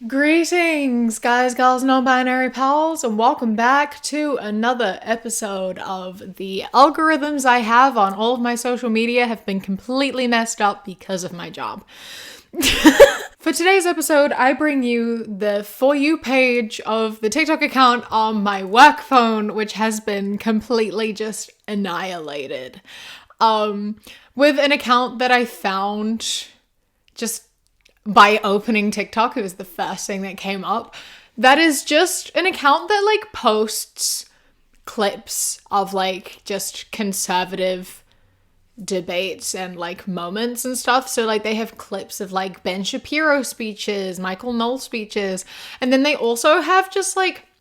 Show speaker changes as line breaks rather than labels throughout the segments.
Greetings, guys, girls, non-binary pals, and welcome back to another episode of the algorithms I have on all of my social media have been completely messed up because of my job. For today's episode, I bring you the For You page of the TikTok account on my work phone, which has been completely just annihilated. With an account that I found just by opening TikTok. It was the first thing that came up. That is just an account that posts clips of just conservative debates and moments and stuff. So they have clips of Ben Shapiro speeches, Michael Knowles speeches, and then they also have just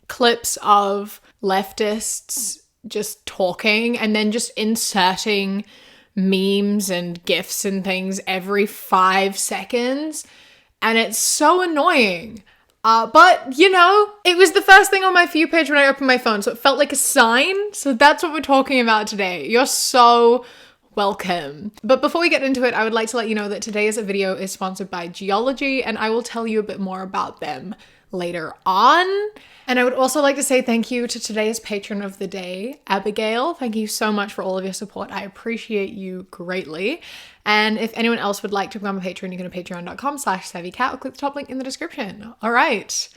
clips of leftists just talking and then just inserting memes and GIFs and things every 5 seconds. And it's so annoying. But, it was the first thing on my For You page when I opened my phone, so it felt like a sign. So that's what we're talking about today. You're so welcome. But before we get into it, I would like to let you know that today's video is sponsored by Geology, and I will tell you a bit more about them later on. And I would also like to say thank you to today's patron of the day, Abigail. Thank you so much for all of your support. I appreciate you greatly. And if anyone else would like to become a patron, you can go to patreon.com/savvycat or click the top link in the description. All right,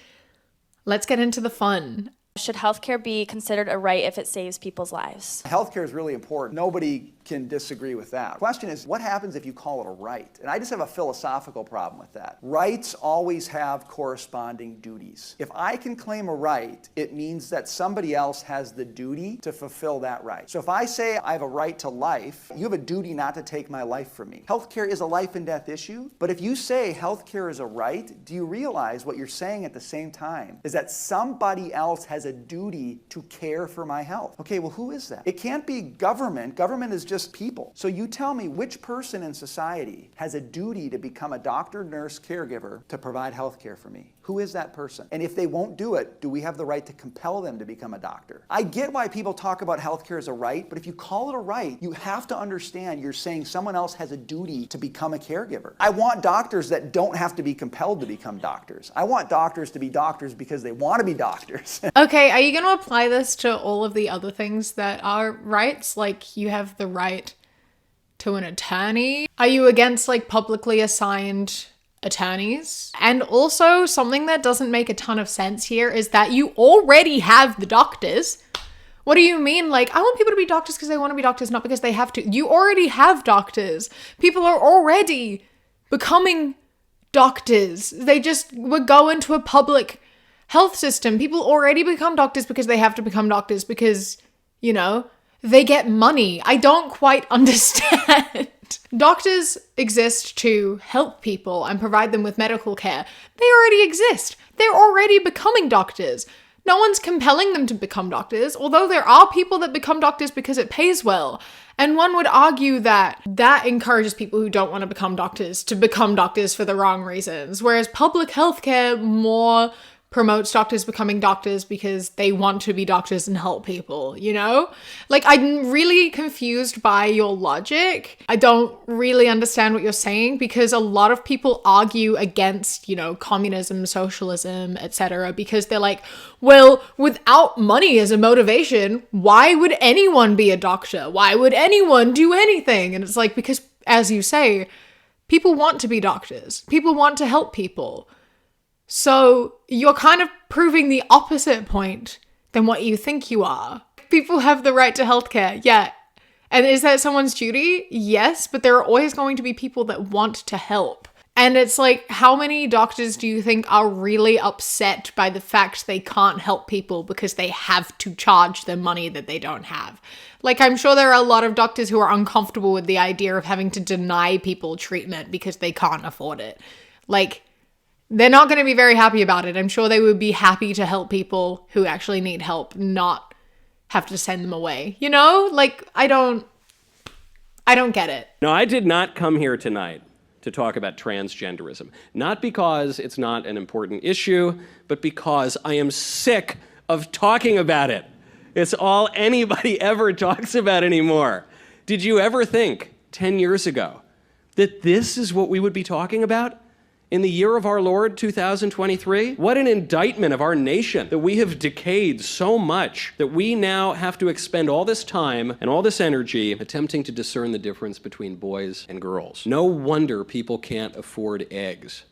let's get into the fun.
Should healthcare be considered a right if it saves people's lives?
Healthcare is really important. Nobody can disagree with that. The question is, what happens if you call it a right? And I just have a philosophical problem with that. Rights always have corresponding duties. If I can claim a right, it means that somebody else has the duty to fulfill that right. So if I say I have a right to life, you have a duty not to take my life from me. Healthcare is a life and death issue, but if you say healthcare is a right, do you realize what you're saying at the same time is that somebody else has a duty to care for my health? Okay, well, who is that? It can't be government. Government is just people. So you tell me which person in society has a duty to become a doctor, nurse, caregiver to provide health care for me? Who is that person? And if they won't do it, do we have the right to compel them to become a doctor? I get why people talk about healthcare as a right, but if you call it a right, you have to understand you're saying someone else has a duty to become a caregiver. I want doctors that don't have to be compelled to become doctors. I want doctors to be doctors because they want to be doctors.
Okay, are you going to apply this to all of the other things that are rights? Like you have the right to an attorney? Are you against publicly assigned attorneys? And also something that doesn't make a ton of sense here is that you already have the doctors. What do you mean? I want people to be doctors because they want to be doctors, not because they have to. You already have doctors. People are already becoming doctors. They just would go into a public health system. People already become doctors because they have to become doctors because, they get money. I don't quite understand. Doctors exist to help people and provide them with medical care. They already exist. They're already becoming doctors. No one's compelling them to become doctors, although there are people that become doctors because it pays well. And one would argue that that encourages people who don't want to become doctors for the wrong reasons. Whereas public healthcare more promotes doctors becoming doctors because they want to be doctors and help people, I'm really confused by your logic. I don't really understand what you're saying because a lot of people argue against, communism, socialism, etc. because they're like, well, without money as a motivation, why would anyone be a doctor? Why would anyone do anything? And it's because, as you say, people want to be doctors. People want to help people. So you're kind of proving the opposite point than what you think you are. People have the right to healthcare, yeah. And is that someone's duty? Yes, but there are always going to be people that want to help. And it's how many doctors do you think are really upset by the fact they can't help people because they have to charge them money that they don't have? I'm sure there are a lot of doctors who are uncomfortable with the idea of having to deny people treatment because they can't afford it. They're not going to be very happy about it. I'm sure they would be happy to help people who actually need help, not have to send them away. I don't get it.
No, I did not come here tonight to talk about transgenderism. Not because it's not an important issue, but because I am sick of talking about it. It's all anybody ever talks about anymore. Did you ever think 10 years ago that this is what we would be talking about? in the year of our Lord 2023? What an indictment of our nation that we have decayed so much that we now have to expend all this time and all this energy attempting to discern the difference between boys and girls. No wonder people can't afford eggs.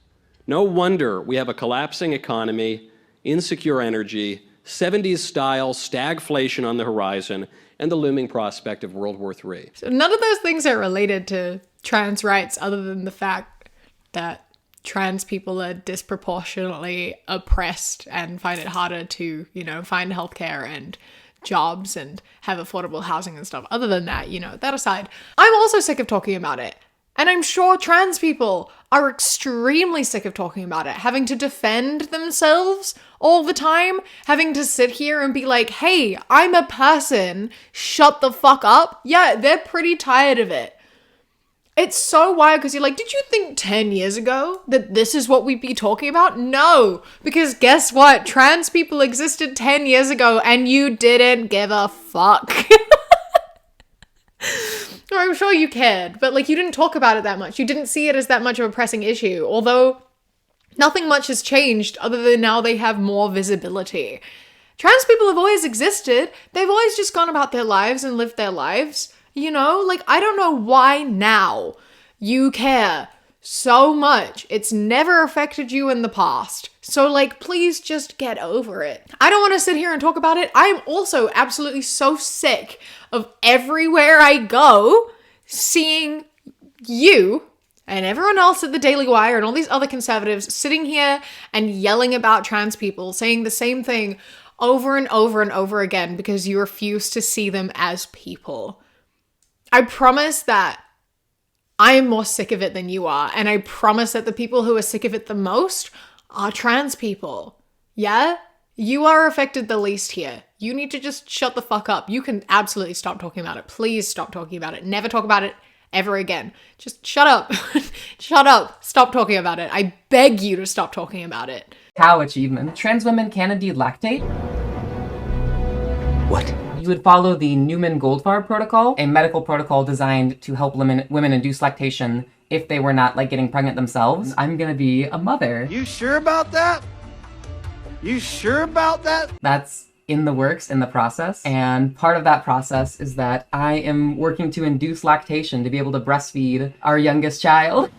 No wonder we have a collapsing economy, insecure energy, 70s-style stagflation on the horizon, and the looming prospect of World War III.
So none of those things are related to trans rights other than the fact that trans people are disproportionately oppressed and find it harder to, find healthcare and jobs and have affordable housing and stuff. Other than that, that aside, I'm also sick of talking about it. And I'm sure trans people are extremely sick of talking about it, having to defend themselves all the time, having to sit here and be like, hey, I'm a person, shut the fuck up. Yeah, they're pretty tired of it. It's so wild because you're like, did you think 10 years ago that this is what we'd be talking about? No, because guess what? Trans people existed 10 years ago and you didn't give a fuck. Or I'm sure you cared, but you didn't talk about it that much. You didn't see it as that much of a pressing issue, although nothing much has changed other than now they have more visibility. Trans people have always existed. They've always just gone about their lives and lived their lives. I don't know why now you care so much. It's never affected you in the past. So please just get over it. I don't want to sit here and talk about it. I'm also absolutely so sick of everywhere I go seeing you and everyone else at the Daily Wire and all these other conservatives sitting here and yelling about trans people, saying the same thing over and over and over again because you refuse to see them as people. I promise that I am more sick of it than you are. And I promise that the people who are sick of it the most are trans people. Yeah? You are affected the least here. You need to just shut the fuck up. You can absolutely stop talking about it. Please stop talking about it. Never talk about it ever again. Just shut up. Shut up. Stop talking about it. I beg you to stop talking about it.
Cow achievement. Trans women can indeed lactate.
What?
You would follow the Newman-Goldfarb protocol, a medical protocol designed to help women induce lactation if they were not getting pregnant themselves. I'm gonna be a mother.
You sure about that? You sure about that?
That's in the works, in the process. And part of that process is that I am working to induce lactation to be able to breastfeed our youngest child.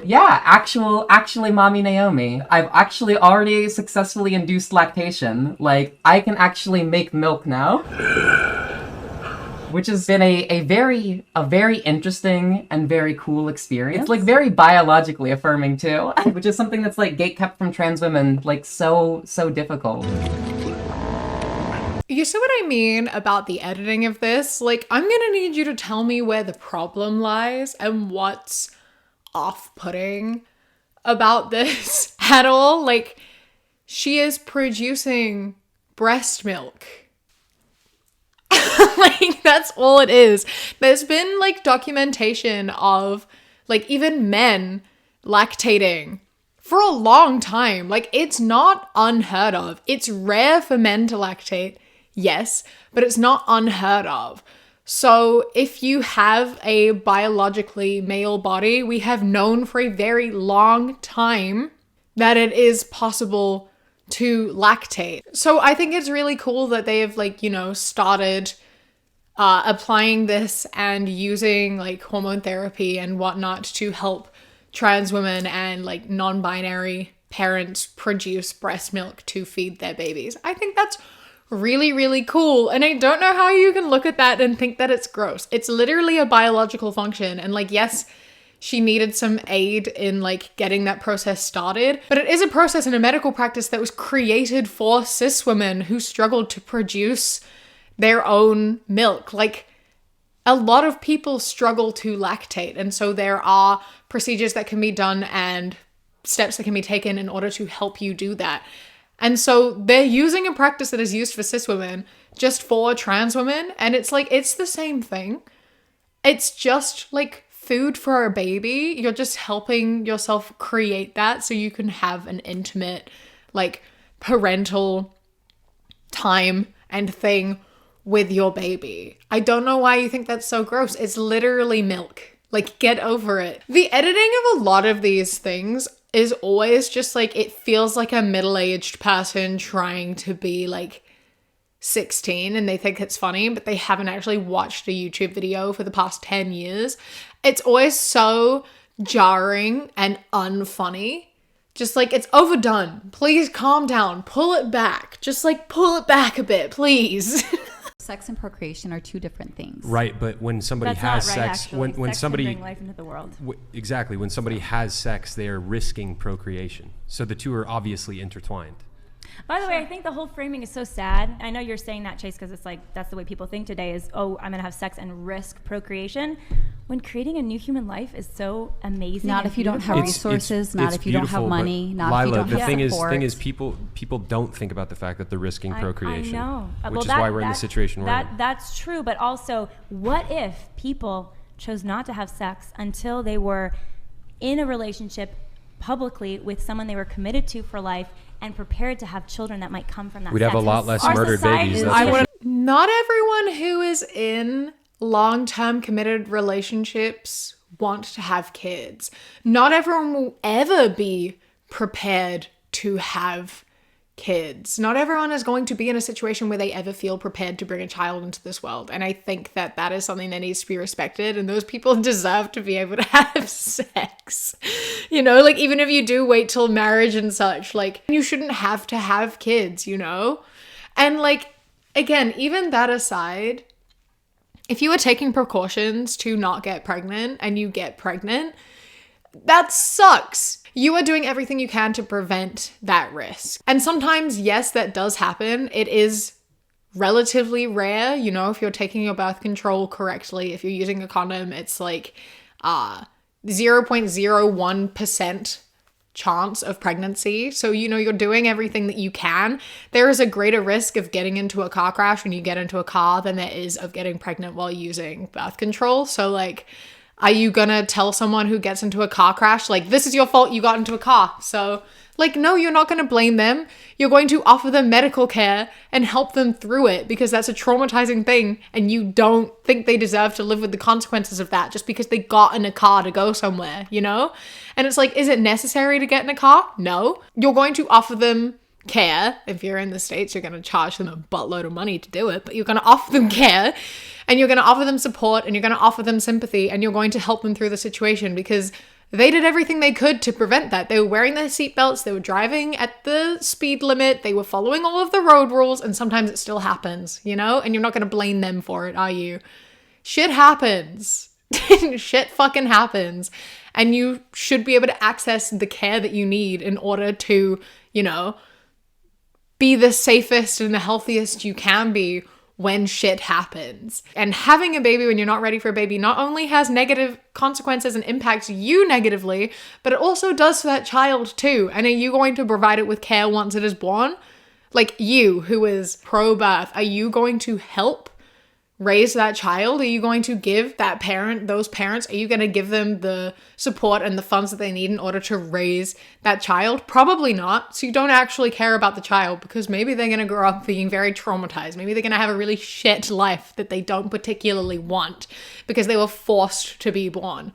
Yeah, actually mommy Naomi. I've actually already successfully induced lactation. I can actually make milk now. Which has been a very interesting and very cool experience. It's very biologically affirming too, which is something that's gatekept from trans women, so difficult.
You see what I mean about the editing of this? I'm gonna need you to tell me where the problem lies and what's off-putting about this at all. She is producing breast milk. That's all it is. There's been documentation of even men lactating for a long time. It's not unheard of. It's rare for men to lactate, yes, but it's not unheard of. So if you have a biologically male body, we have known for a very long time that it is possible to lactate. So I think it's really cool that they have started applying this and using hormone therapy and whatnot to help trans women and non-binary parents produce breast milk to feed their babies. I think that's really, really cool. And I don't know how you can look at that and think that it's gross. It's literally a biological function. And yes, she needed some aid in getting that process started, but it is a process in a medical practice that was created for cis women who struggled to produce their own milk. A lot of people struggle to lactate, and so there are procedures that can be done and steps that can be taken in order to help you do that. And so they're using a practice that is used for cis women just for trans women, and it's it's the same thing. It's just food for a baby. You're just helping yourself create that so you can have an intimate parental time and thing with your baby. I don't know why you think that's so gross. It's literally milk. Like, get over it. The editing of a lot of these things is always just like, it feels like a middle-aged person trying to be like 16 and they think it's funny, but they haven't actually watched a YouTube video for the past 10 years. It's always so jarring and unfunny. Just like, it's overdone. Please calm down. Pull it back. Just like pull it back a bit, please.
Sex and procreation are two different things.
Right, but when somebody has sex, when
sex
somebody
can bring life into the world.
Exactly, when somebody has sex, they are risking procreation. So the two are obviously intertwined.
By the way, I think the whole framing is so sad. I know you're saying that, Chase, because it's like that's the way people think today is, oh, I'm going to have sex and risk procreation. When creating a new human life is so amazing.
Not if you don't have resources, not if you don't have money, not if you don't have support.
The thing is people don't think about the fact that they're risking procreation.
I know.
Which is why we're in the situation we're in.
That's true, but also, what if people chose not to have sex until they were in a relationship publicly with someone they were committed to for life and prepared to have children that might come from that
We'd
sex?
have a lot less murdered babies.
Not everyone who is in long-term committed relationships want to have kids. Not everyone will ever be prepared to have kids. Not everyone is going to be in a situation where they ever feel prepared to bring a child into this world. And I think that that is something that needs to be respected. And those people deserve to be able to have sex. You know, like even if you do wait till marriage and such, like you shouldn't have to have kids, you know? And like, again, even that aside, if you are taking precautions to not get pregnant and you get pregnant, that sucks. You are doing everything you can to prevent that risk. And sometimes, yes, that does happen. It is relatively rare, you know, if you're taking your birth control correctly, if you're using a condom, it's like 0.01% chance of pregnancy. So, you know, you're doing everything that you can. There is a greater risk of getting into a car crash when you get into a car than there is of getting pregnant while using birth control. So like, are you gonna tell someone who gets into a car crash, like, this is your fault, you got into a car? So, like, no, you're not gonna blame them. You're going to offer them medical care and help them through it because that's a traumatizing thing and you don't think they deserve to live with the consequences of that just because they got in a car to go somewhere, you know? And it's like, is it necessary to get in a car? No. You're going to offer them care. If you're in the States, you're going to charge them a buttload of money to do it, but you're going to offer them care and you're going to offer them support and you're going to offer them sympathy and you're going to help them through the situation because they did everything they could to prevent that. They were wearing their seatbelts, they were driving at the speed limit, they were following all of the road rules, and sometimes it still happens, you know? And you're not going to blame them for it, are you? Shit happens. Shit fucking happens. And you should be able to access the care that you need in order to, you know, be the safest and the healthiest you can be when shit happens. And having a baby when you're not ready for a baby not only has negative consequences and impacts you negatively, but it also does for that child too. And are you going to provide it with care once it is born? Like you, who is pro-birth, are you going to help raise that child? Are you going to give that parent, those parents, are you going to give them the support and the funds that they need in order to raise that child? Probably not. So you don't actually care about the child because maybe they're going to grow up being very traumatized. Maybe they're going to have a really shit life that they don't particularly want because they were forced to be born.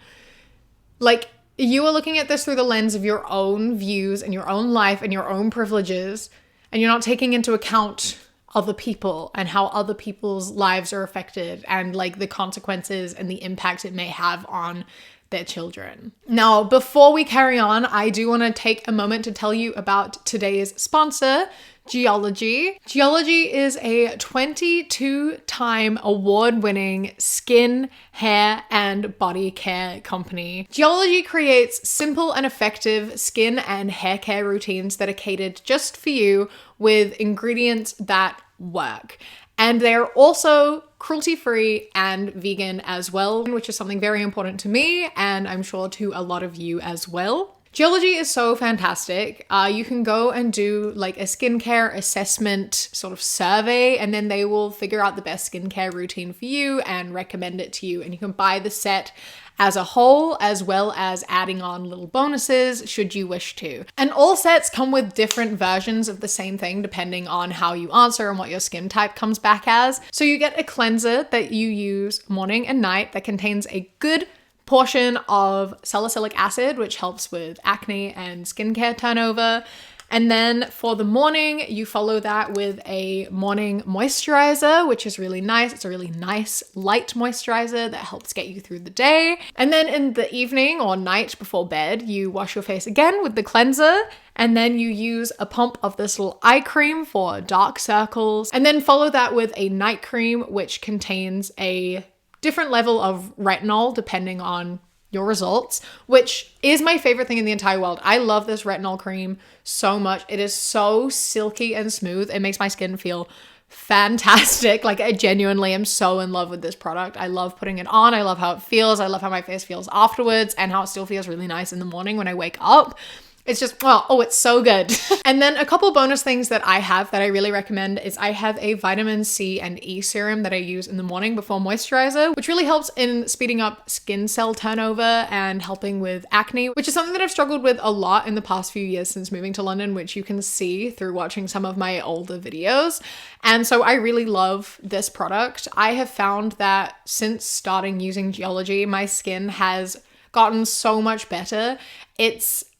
Like, you are looking at this through the lens of your own views and your own life and your own privileges, and you're not taking into account other people and how other people's lives are affected and like the consequences and the impact it may have on their children. Now, before we carry on, I do want to take a moment to tell you about today's sponsor, Geology. Geology is a 22-time award-winning skin, hair, and body care company. Geology creates simple and effective skin and hair care routines that are catered just for you with ingredients that work. And they're also cruelty-free and vegan as well, which is something very important to me and I'm sure to a lot of you as well. Geology is so fantastic. You can go and do like a skincare assessment sort of survey, and then they will figure out the best skincare routine for you and recommend it to you. And you can buy the set as a whole, as well as adding on little bonuses should you wish to. And all sets come with different versions of the same thing depending on how you answer and what your skin type comes back as. So you get a cleanser that you use morning and night that contains a good portion of salicylic acid, which helps with acne and skincare turnover. And then for the morning, you follow that with a morning moisturizer, which is really nice. It's a really nice light moisturizer that helps get you through the day. And then in the evening or night before bed, you wash your face again with the cleanser. And then you use a pump of this little eye cream for dark circles. And then follow that with a night cream, which contains a different level of retinol depending on your results, which is my favorite thing in the entire world. I love this retinol cream so much. It is so silky and smooth. It makes my skin feel fantastic. Like, I genuinely am so in love with this product. I love putting it on. I love how it feels. I love how my face feels afterwards and how it still feels really nice in the morning when I wake up. It's just, oh, it's so good. And then a couple bonus things that I have that I really recommend is I have a vitamin C and E serum that I use in the morning before moisturizer, which really helps in speeding up skin cell turnover and helping with acne, which is something that I've struggled with a lot in the past few years since moving to London, which you can see through watching some of my older videos. And so I really love this product. I have found that since starting using Geology, my skin has gotten so much better.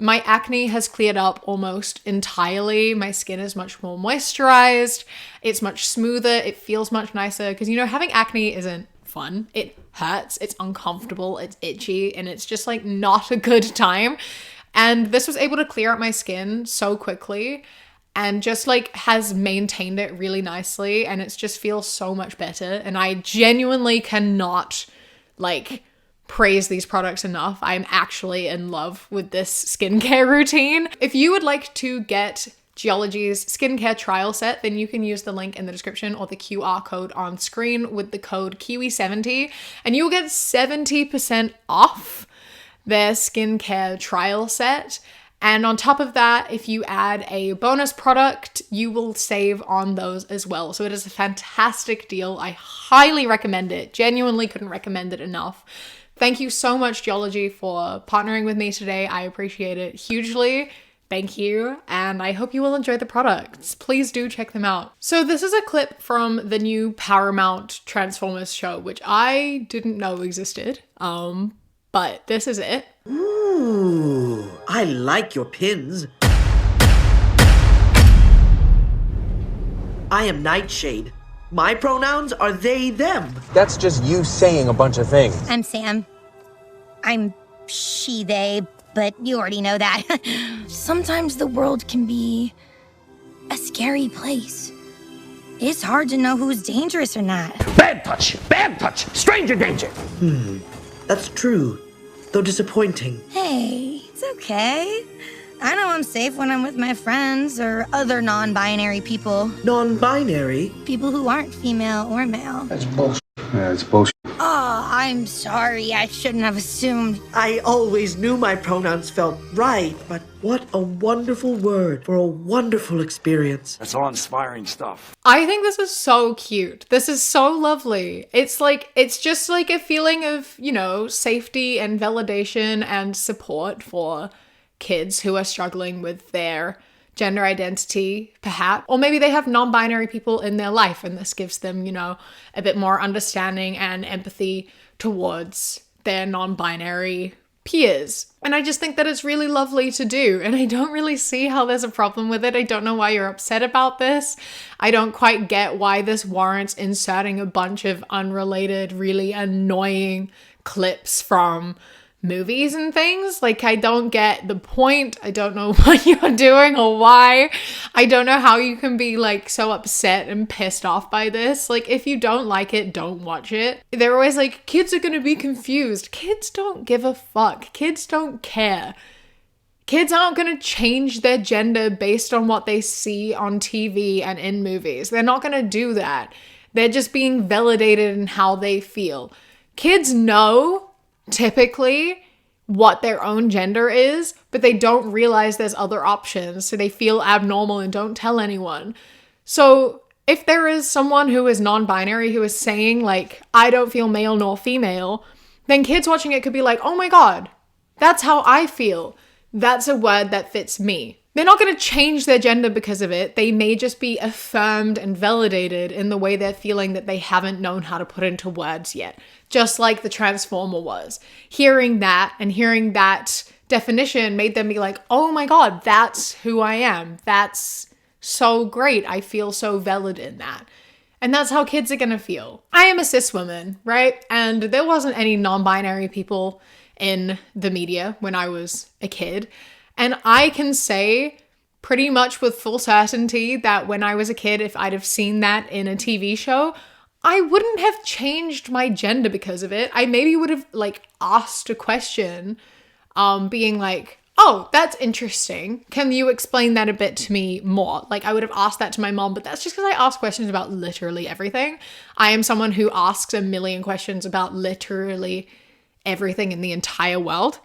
My acne has cleared up almost entirely. My skin is much more moisturized. It's much smoother. It feels much nicer because, having acne isn't fun. It hurts. It's uncomfortable. It's itchy, and it's just like not a good time. And this was able to clear up my skin so quickly and just like has maintained it really nicely. And it just feels so much better. And I genuinely cannot praise these products enough. I'm actually in love with this skincare routine. If you would like to get Geology's skincare trial set, then you can use the link in the description or the QR code on screen with the code Kiwi70, and you'll get 70% off their skincare trial set. And on top of that, if you add a bonus product, you will save on those as well. So it is a fantastic deal. I highly recommend it. Genuinely couldn't recommend it enough. Thank you so much, Geology, for partnering with me today. I appreciate it hugely. Thank you. And I hope you will enjoy the products. Please do check them out. So this is a clip from the new Paramount Transformers show, which I didn't know existed. But this is it.
Ooh, I like your pins. I am Nightshade. My pronouns are they, them.
That's just you saying a bunch of things.
I'm Sam. I'm she, they, but you already know that. Sometimes the world can be a scary place. It's hard to know who's dangerous or not.
Bad touch, stranger danger. That's true, though disappointing.
Hey, it's okay. I know I'm safe when I'm with my friends or other non-binary people.
Non-binary?
People who aren't female or male.
That's bullshit. Yeah, it's bullshit.
Oh, I'm sorry. I shouldn't have assumed.
I always knew my pronouns felt right, but what a wonderful word for a wonderful experience.
That's all inspiring stuff.
I think this is so cute. This is so lovely. It's just like a feeling of, safety and validation and support for kids who are struggling with their gender identity, perhaps. Or maybe they have non-binary people in their life and this gives them, a bit more understanding and empathy towards their non-binary peers. And I just think that it's really lovely to do. And I don't really see how there's a problem with it. I don't know why you're upset about this. I don't quite get why this warrants inserting a bunch of unrelated, really annoying clips from movies and things. I don't get the point. I don't know what you're doing or why. I don't know how you can be so upset and pissed off by this. If you don't like it, don't watch it. They're always kids are gonna be confused. Kids don't give a fuck. Kids don't care. Kids aren't gonna change their gender based on what they see on TV and in movies. They're not gonna do that. They're just being validated in how they feel. Kids know typically what their own gender is, but they don't realize there's other options, so they feel abnormal and don't tell anyone. So if there is someone who is non-binary who is saying I don't feel male nor female, then kids watching it could be oh my god, that's how I feel. That's a word that fits me. They're not going to change their gender because of it. They may just be affirmed and validated in the way they're feeling that they haven't known how to put into words yet. Just like the Transformer was. Hearing that and hearing that definition made them be like, oh my God, that's who I am. That's so great. I feel so valid in that. And that's how kids are going to feel. I am a cis woman, right? And there wasn't any non-binary people in the media when I was a kid. And I can say pretty much with full certainty that when I was a kid, if I'd have seen that in a TV show, I wouldn't have changed my gender because of it. I maybe would have like asked a question, being like, oh, that's interesting. Can you explain that a bit to me more? Like I would have asked that to my mom, but that's just because I ask questions about literally everything. I am someone who asks a million questions about literally everything in the entire world.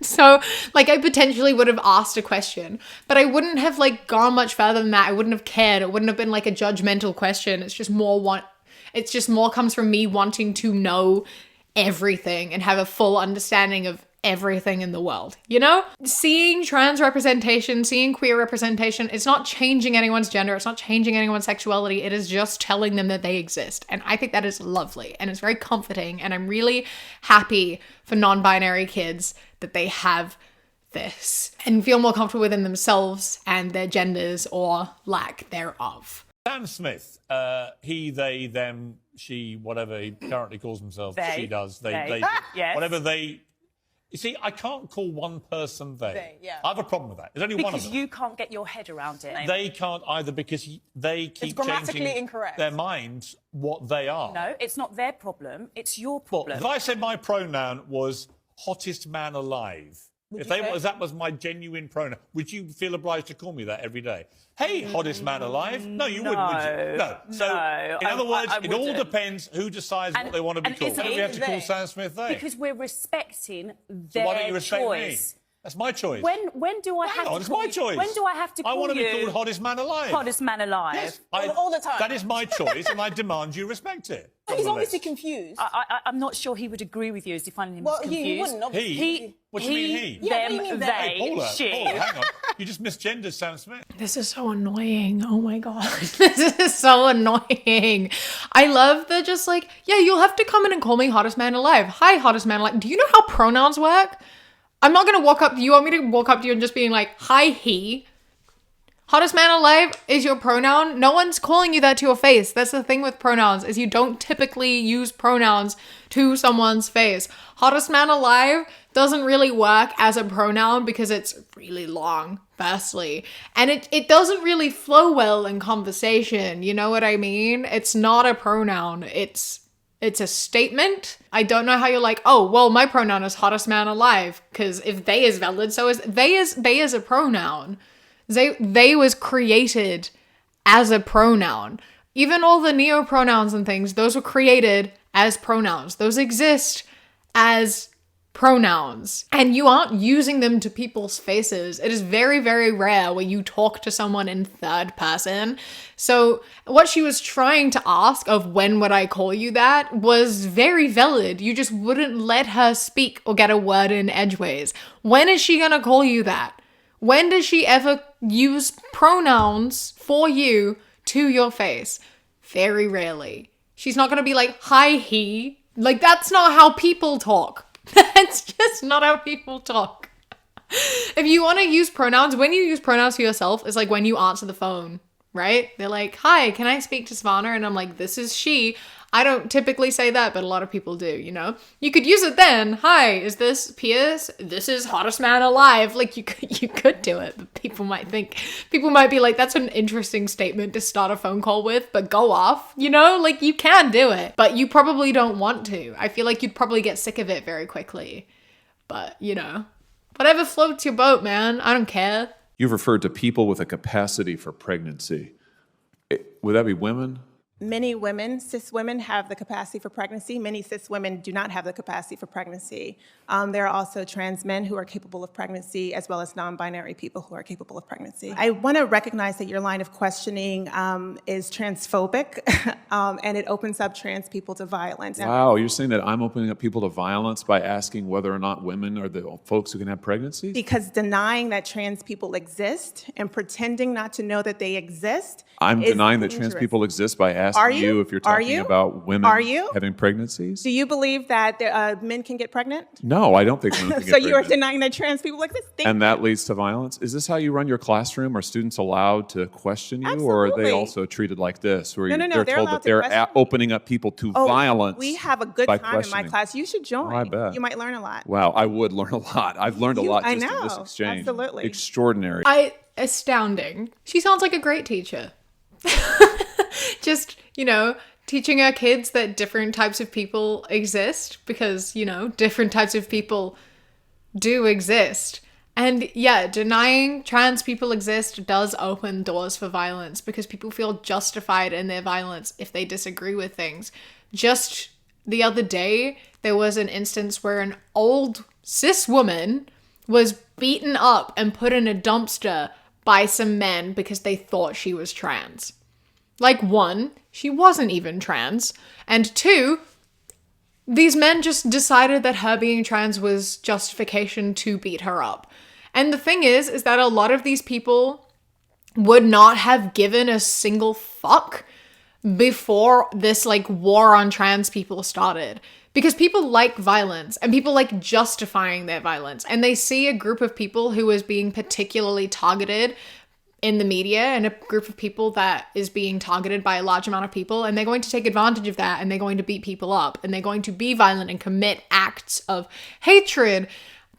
So like I potentially would have asked a question, but I wouldn't have like gone much further than that. I wouldn't have cared. It wouldn't have been like a judgmental question. It's just more comes from me wanting to know everything and have a full understanding of everything in the world, you know? Seeing trans representation, seeing queer representation, it's not changing anyone's gender, it's not changing anyone's sexuality, it is just telling them that they exist. And I think that is lovely and it's very comforting, and I'm really happy for non-binary kids that they have this and feel more comfortable within themselves and their genders or lack thereof.
Sam Smith, he, they, them, she, whatever he currently calls himself, she does, they
Yes.
whatever they... You see, I can't call one person they. I have a problem with that. There's only one of them.
Because you can't get your head around it.
They can't either because they keep changing
incorrect.
their minds what they are.
No, it's not their problem. It's your problem.
Well, if I said my pronoun was hottest man alive, if that was my genuine pronoun, would you feel obliged to call me that every day? Hey, hottest man alive? No, you wouldn't, would you? No. So, in other words, it all depends who decides what they want to be called. Why do we have to call Sam Smith they?
Because we're respecting their
So why don't you respect
choice.
me? That's my choice.
When do I have to
it's
call
my
you?
choice.
When do I have to call you?
I want to be called hottest man alive.
Hottest man alive.
Yes,
all the time.
That is my choice, and I demand you respect it.
He's obviously confused. I'm not sure he would agree with you as defining him as confused.
He wouldn't, obviously. He? What do you mean he?
Them, they,
Hey, Paula,
she.
hang on. You just misgendered Sam Smith.
This is so annoying. Oh my God. This is so annoying. I love the just like, yeah, you'll have to come in and call me hottest man alive. Hi, hottest man alive. Do you know how pronouns work? I'm not going to walk up to you. You want me to walk up to you and just being like, hi, he. Hottest man alive is your pronoun. No one's calling you that to your face. That's the thing with pronouns, is you don't typically use pronouns to someone's face. Hottest man alive doesn't really work as a pronoun because it's really long, firstly. And it doesn't really flow well in conversation. You know what I mean? It's not a pronoun. It's a statement. I don't know how you're like, oh, well, my pronoun is hottest man alive. Because if they is valid, so is they is a pronoun. They was created as a pronoun. Even all the neopronouns and things, those were created as pronouns. Those exist as pronouns. And you aren't using them to people's faces. It is very, very rare where you talk to someone in third person. So what she was trying to ask of when would I call you that was very valid. You just wouldn't let her speak or get a word in edgeways. When is she gonna call you that? When does she ever use pronouns for you to your face? Very rarely. She's not gonna be like, hi, he. Like, that's not how people talk. That's just not how people talk. If you want to use pronouns, when you use pronouns for yourself, it's like when you answer the phone, right? They're like, hi, can I speak to Savannah? And I'm like, this is she. I don't typically say that, but a lot of people do, you know? You could use it then. Hi, is this Piers? This is hottest man alive. Like, you could do it, but people might be like, that's an interesting statement to start a phone call with, but go off, you know? Like, you can do it, but you probably don't want to. I feel like you'd probably get sick of it very quickly. But, you know, whatever floats your boat, man. I don't care.
You've referred to people with a capacity for pregnancy. Would that be women? Many women, cis women, have the capacity for pregnancy. Many cis women do not have the capacity for pregnancy. There are also trans men who are capable of pregnancy, as well as non-binary people who are capable of pregnancy. I want to recognize that your line of questioning is transphobic, and it opens up trans people to violence.
Wow, you're saying that I'm opening up people to violence by asking whether or not women are the folks who can have pregnancies?
Because denying that trans people exist and pretending not to know that they exist
I'm
is
denying that
dangerous.
trans people exist by asking
Are you?
if you're talking about women having pregnancies.
Do you believe that men can get pregnant?
No, I don't think women can get
So you are
pregnant.
denying that trans people exist?
And that leads to violence? Is this how you run your classroom? Are students allowed to question you? Or are they
Absolutely.
also treated like this, where
No,
they're
they're
told
allowed
that
to
they're
question
opening up people to violence?
We have a good
by
time in my
questioning?
class. You should join.
Oh, I bet.
You might learn a lot.
Wow, I would learn a lot. I've learned a lot
I
just in this
know,
exchange.
absolutely.
Extraordinary.
Astounding. She sounds like a great teacher. Just, teaching our kids that different types of people exist because, different types of people do exist. And yeah, denying trans people exist does open doors for violence because people feel justified in their violence if they disagree with things. Just the other day, there was an instance where an old cis woman was beaten up and put in a dumpster by some men because they thought she was trans. Like, one, she wasn't even trans, and two, these men just decided that her being trans was justification to beat her up. And the thing is that a lot of these people would not have given a single fuck before this, war on trans people started. Because people like violence, and people like justifying their violence, and they see a group of people who is being particularly targeted in the media and a group of people that is being targeted by a large amount of people, and they're going to take advantage of that, and they're going to beat people up, and they're going to be violent and commit acts of hatred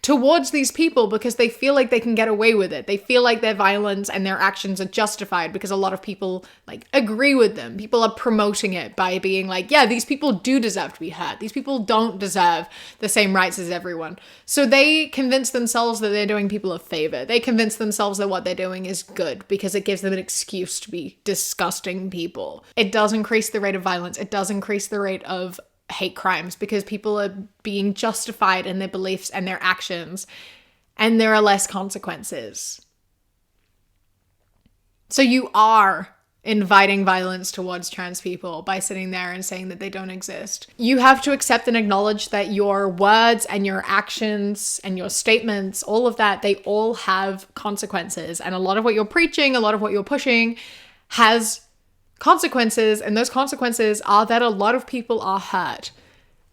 towards these people because they feel like they can get away with it. They feel like their violence and their actions are justified because a lot of people agree with them. People are promoting it by being like, yeah, these people do deserve to be hurt. These people don't deserve the same rights as everyone. So they convince themselves that they're doing people a favor. They convince themselves that what they're doing is good because it gives them an excuse to be disgusting people. It does increase the rate of violence. It does increase the rate of hate crimes because people are being justified in their beliefs and their actions, and there are less consequences. So you are inviting violence towards trans people by sitting there and saying that they don't exist. You have to accept and acknowledge that your words and your actions and your statements, all of that, they all have consequences. And a lot of what you're preaching, a lot of what you're pushing has consequences, and those consequences are that a lot of people are hurt,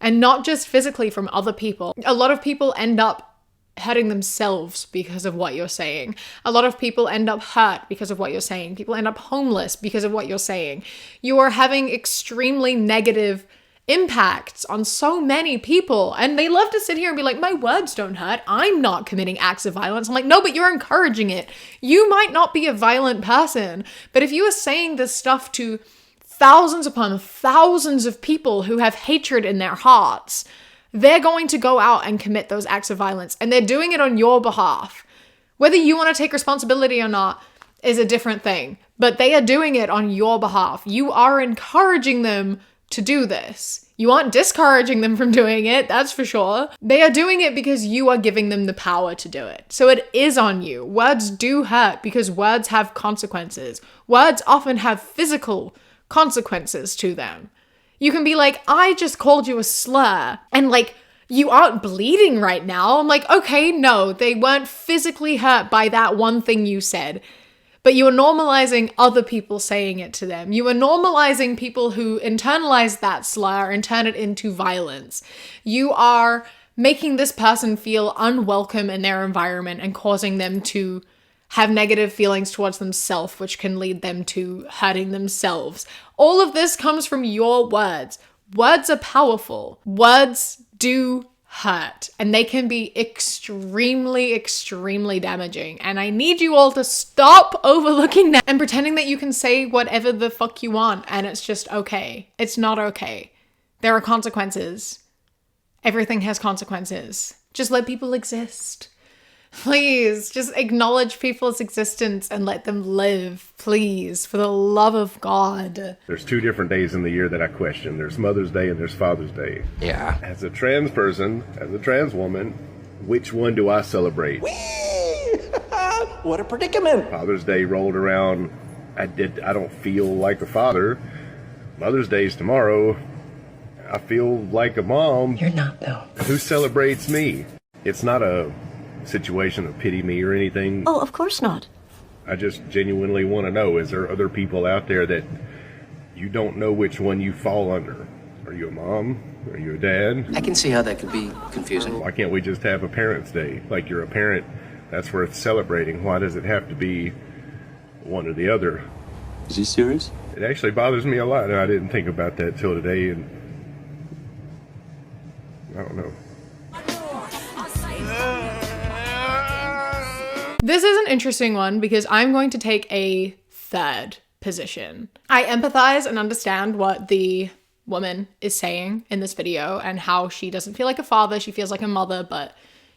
and not just physically from other people. A lot of people end up hurting themselves because of what you're saying. A lot of people end up hurt because of what you're saying. People end up homeless because of what you're saying. You are having extremely negative impacts on so many people, and they love to sit here and be like, my words don't hurt, I'm not committing acts of violence. I'm like, no, but you're encouraging it. You might not be a violent person, but if you are saying this stuff to thousands upon thousands of people who have hatred in their hearts, they're going to go out and commit those acts of violence, and they're doing it on your behalf. Whether you want to take responsibility or not is a different thing, but they are doing it on your behalf. You are encouraging them to do this. You aren't discouraging them from doing it, that's for sure. They are doing it because you are giving them the power to do it. So it is on you. Words do hurt because words have consequences. Words often have physical consequences to them. You can be like, I just called you a slur, and you aren't bleeding right now. I'm like, okay, no, they weren't physically hurt by that one thing you said. But you are normalizing other people saying it to them. You are normalizing people who internalize that slur and turn it into violence. You are making this person feel unwelcome in their environment and causing them to have negative feelings towards themselves, which can lead them to hurting themselves. All of this comes from your words. Words are powerful. Words do hurt, and they can be extremely, extremely damaging. And I need you all to stop overlooking that and pretending that you can say whatever the fuck you want and it's just okay. It's not okay. There are consequences. Everything has consequences. Just let people exist. Please, just acknowledge people's existence and let them live, please, for the love of God.
There's 2 different days in the year that I question. There's Mother's Day and there's Father's Day.
Yeah.
As a trans person, as a trans woman, which one do I celebrate?
What a predicament.
Father's Day rolled around. I don't feel like a father. Mother's Day's tomorrow. I feel like a mom.
You're not, though.
Who celebrates me? It's not a situation of pity me or anything.
Oh, of course not.
I just genuinely want to know, is there other people out there that you don't know which one you fall under? Are you a mom? Are you a dad?
I can see how that could be confusing.
Why can't we just have a Parents' Day? Like, you're a parent, that's worth celebrating. Why does it have to be one or the other?
Is he serious?
It actually bothers me a lot, and I didn't think about that till today, and I don't know.
This is an interesting one because I'm going to take a third position. I empathize and understand what the woman is saying in this video and how she doesn't feel like a father, she feels like a mother, but,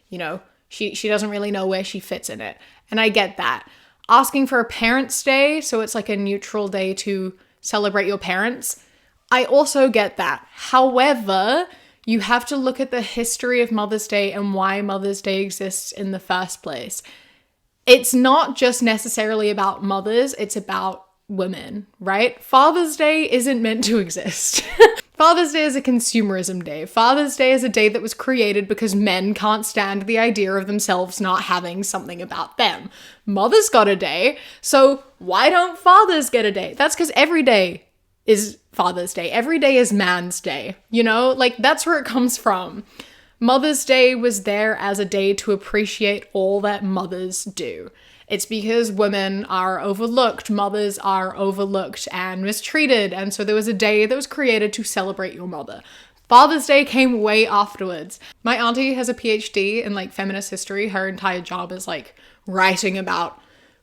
you know, she doesn't really know where she fits in it. And I get that. Asking for a Parents' Day, so it's like a neutral day to celebrate your parents, I also get that. However, you have to look at the history of Mother's Day and why Mother's Day exists in the first place. It's not just necessarily about mothers, it's about women, right? Father's Day isn't meant to exist. Father's Day is a consumerism day. Father's Day is a day that was created because men can't stand the idea of themselves not having something about them. Mothers got a day, so why don't fathers get a day? That's because every day is Father's Day. Every day is man's day, you know? Like, that's where it comes from. Mother's Day was there as a day to appreciate all that mothers do. It's because women are overlooked, mothers are overlooked and mistreated, and so there was a day that was created to celebrate your mother. Father's Day came way afterwards. My auntie has a PhD in like feminist history. Her entire job is like writing about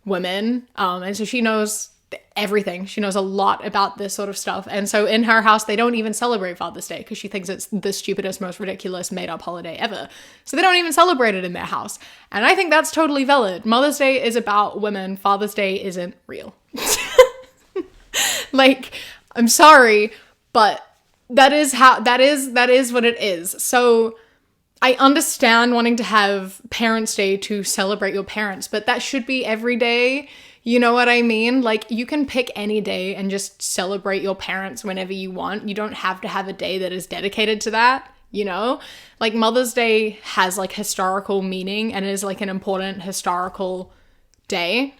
women, and so she knows everything. She knows a lot about this sort of stuff. And so in her house, they don't even celebrate Father's Day because she thinks it's the stupidest, most ridiculous made-up holiday ever. So they don't even celebrate it in their house. And I think that's totally valid. Mother's Day is about women. Father's Day isn't real. Like, I'm sorry, but that is what it is. So I understand wanting to have Parents' Day to celebrate your parents, but that should be every day. You know what I mean? Like, you can pick any day and just celebrate your parents whenever you want. You don't have to have a day that is dedicated to that, you know? Like, Mother's Day has, like, historical meaning and is, like, an important historical day.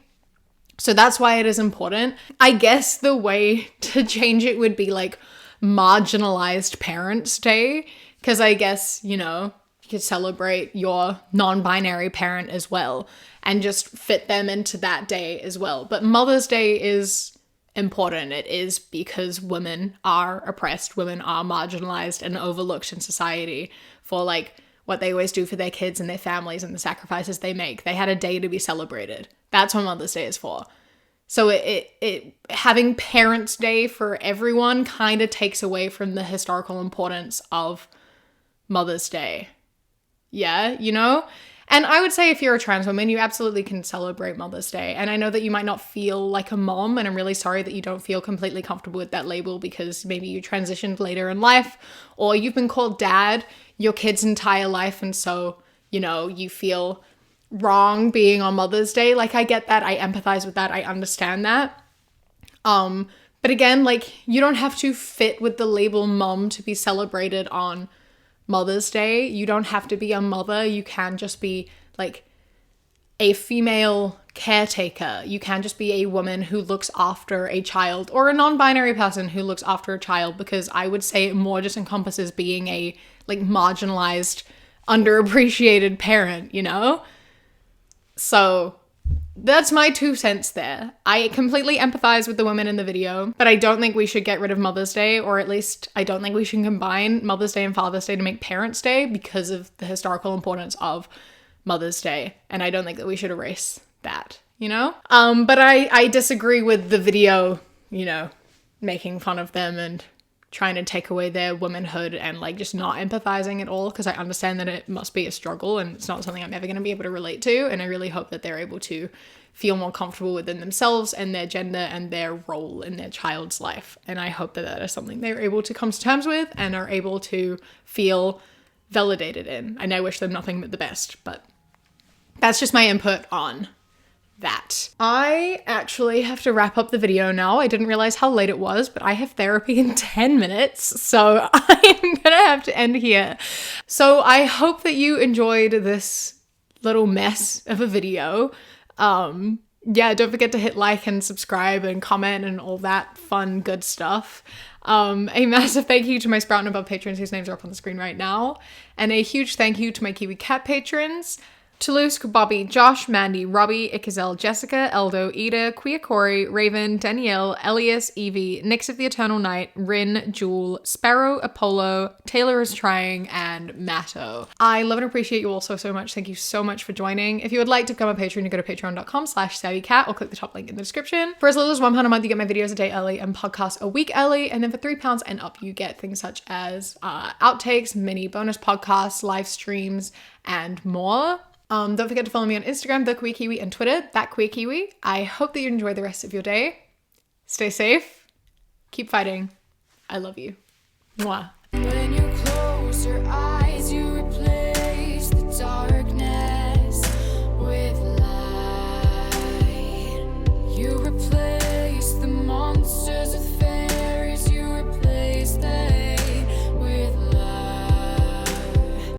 So that's why it is important. I guess the way to change it would be, like, marginalized Parents' Day. Because I guess, you know, you could celebrate your non-binary parent as well and just fit them into that day as well. But Mother's Day is important. It is because women are oppressed, women are marginalized and overlooked in society for like what they always do for their kids and their families and the sacrifices they make. They had a day to be celebrated. That's what Mother's Day is for. So it having Parents' Day for everyone kind of takes away from the historical importance of Mother's Day. Yeah, you know? And I would say if you're a trans woman, you absolutely can celebrate Mother's Day. And I know that you might not feel like a mom, and I'm really sorry that you don't feel completely comfortable with that label because maybe you transitioned later in life, or you've been called dad your kid's entire life, and so, you know, you feel wrong being on Mother's Day. Like, I get that. I empathize with that. I understand that. But again, like, you don't have to fit with the label mom to be celebrated on Mother's Day. You don't have to be a mother. You can just be like a female caretaker. You can just be a woman who looks after a child, or a non-binary person who looks after a child, because I would say it more just encompasses being a like marginalized, underappreciated parent, you know? So that's my 2 cents there. I completely empathize with the women in the video, but I don't think we should get rid of Mother's Day, or at least I don't think we should combine Mother's Day and Father's Day to make Parents' Day because of the historical importance of Mother's Day. And I don't think that we should erase that, you know? But I disagree with the video, you know, making fun of them and trying to take away their womanhood and like just not empathizing at all, because I understand that it must be a struggle and it's not something I'm ever going to be able to relate to. And I really hope that they're able to feel more comfortable within themselves and their gender and their role in their child's life. And I hope that that is something they're able to come to terms with and are able to feel validated in. And I wish them nothing but the best, but that's just my input on that. I actually have to wrap up the video now. I didn't realize how late it was, but I have therapy in 10 minutes, so I am gonna have to end here. So I hope that you enjoyed this little mess of a video. Yeah, don't forget to hit like and subscribe and comment and all that fun, good stuff. A massive thank you to my Sprout and Above patrons whose names are up on the screen right now. And a huge thank you to my Kiwi Cat patrons. Toulouse, Bobby, Josh, Mandy, Robbie, Ikazel, Jessica, Eldo, Ida, Queer Corey, Raven, Danielle, Elias, Evie, Nyx of the Eternal Night, Rin, Jewel, Sparrow, Apollo, Taylor is Trying, and Matto. I love and appreciate you all so much. Thank you so much for joining. If you would like to become a patron, you go to patreon.com/savvycat or click the top link in the description. For as little as £1 a month, you get my videos a day early and podcasts a week early. And then for £3 and up, you get things such as outtakes, mini bonus podcasts, live streams, and more. Don't forget to follow me on Instagram, The Queer Kiwi, and Twitter, That Queer Kiwi. I hope that you enjoy the rest of your day. Stay safe. Keep fighting. I love you. Mwah.